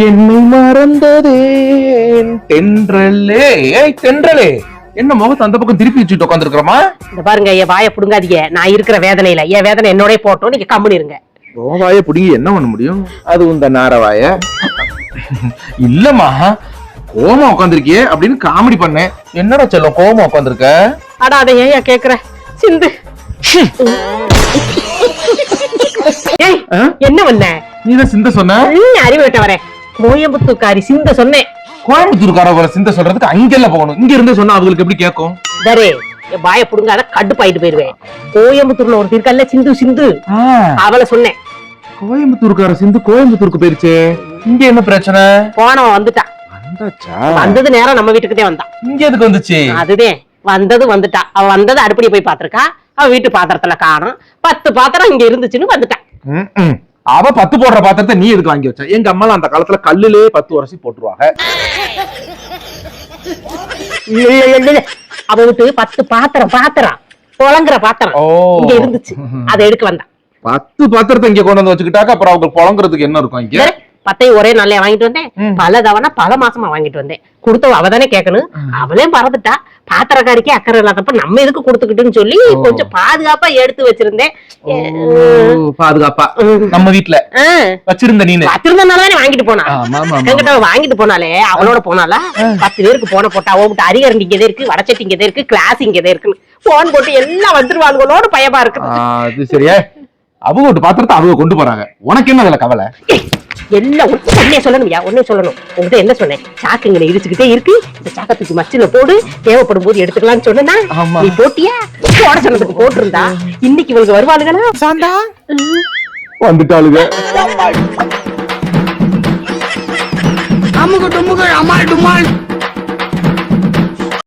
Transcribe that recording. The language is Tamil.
என்னை மறந்ததே தென்றலே. ஏய் தென்றலே, என்ன முகத்தை அந்த பக்கம் திருப்பி வச்சுட்டு உட்காந்துருக்கிறோமா? இந்த பாருங்க, என் வாயை புடுங்காதீங்க. நான் இருக்கிற வேதனையில என் வேதனை என்னோடய போட்டோம், நீங்க கம்முனு இருங்க. வாய புடுங்கி என்ன பண்ண முடியும்? அது இந்த நாரவாய இல்லம்மா, கோமா உட்காந்துருக்கியே அப்படின்னு காமெடி பண்ணேன். என்னடா செல்லம் கோமா உட்காந்துருக்க? அடா அதை ஏன் கேக்குற? சிந்து ஏய், என்ன பண்ண? நீதான் சிந்த சொன்ன. அறிவு விட்ட வரேன். கோயம்புத்தூர்காரி சிந்த சொன்னேன். கோயம்புத்தூர்கார சிந்த சொல்றதுக்கு அங்கெல்லாம் போகணும். இங்க இருந்து சொன்னா அவங்களுக்கு எப்படி கேட்கும்? தரே, என் வாய புடுங்காத, கடுப்பாயிட்டு போயிருவேன். கோயம்புத்தூர்ல ஒரு இருக்கல்ல, சிந்து சிந்து, அவளை சொன்னேன். கோயம்புத்தூர்கார சிந்து கோயம்புத்தூருக்கு போயிருச்சே, இங்க என்ன பிரச்சனை? போனவன் வந்துட்டான். வந்தது நேரம் நம்ம வீட்டுக்குதே வந்தான். இங்க எதுக்கு வந்துச்சு? அதுதான் வந்தது வந்துட்டா. அவ வந்தது அடுப்படி போய் பாத்திருக்கா. அவ வீட்டு பாத்திரத்துல காணும். 10 பாத்திரம் இங்க இருந்துச்சுன்னு வந்துட்டான். அவ 10 போடுற பாத்திரத்தை நீ எதுக்கு வாங்கி வச்ச? எங்க அம்மா அந்த காலத்துல கல்லுலே 10 உரசி போட்டுருவாங்க. அவ விட்டு 10 பாத்திரம் புழங்குற பாத்திரம் இங்க இருந்துச்சு, அதை எடுக்க வந்தான். 10 பாத்திரத்தை இங்க கொண்டு வந்து வச்சுக்கிட்டாக்க அப்புறம் அவங்க புழங்குறதுக்கு என்ன இருக்கும்? இங்க 10 ஒரே நாள்ல வாங்கிட்டு வந்தேன். பல தவணை பல மாசமா வாங்கிட்டு வந்தேன். கொடுத்தவ அவதானே கேட்கணும். அவளே பறந்துட்டா. பாத்திரக்காரிக்கே அக்கறை இல்லாதப்ப நம்ம எதுக்கு கொடுத்துக்கிட்டுன்னு சொல்லி கொஞ்சம் பாதுகாப்பா எடுத்து வச்சிருந்தேன். பாதுகாப்பா நம்ம வீட்டுல வச்சிருந்த நீனு வச்சிருந்தனாலதானே வாங்கிட்டு போனா. என்கிட்ட வாங்கிட்டு போனாலே அவளோட போனால 10 பேருக்கு போன போட்டா. உங்ககிட்ட அரிகரண்டி இங்கதே இருக்கு, வடச்சட்டி இங்கதே இருக்கு, கிளாஸ் இங்கதே இருக்குன்னு போன் போட்டு எல்லாம் வந்துருவாங்களோட பயமா இருக்கு. அது சரியா? அவங்க ஒரு பாத்திரத்தை அவங்க கொண்டு போறாங்க, உனக்கு என்ன அதுல கவலை? எல்லாம் ஒன்னே சொல்லணும்யா, ஒன்னே சொல்லணும். உங்ககிட்ட என்ன சொன்னேன்? சாக்குங்களை இடிச்சுக்கிட்டே இருக்கு, இந்த சாக்கத்துக்கு மச்சில போடு, தேவைப்படும் போது எடுத்துக்கலாம்னு சொன்னா நீ போட்டியா? போட சொன்னதுக்கு போட்டிருந்தா இன்னைக்கு இவளுக்கு வருவாளுங்களா? சாந்தா வந்துட்டாளுங்க. அமுக டுமுக அமால் டுமால்.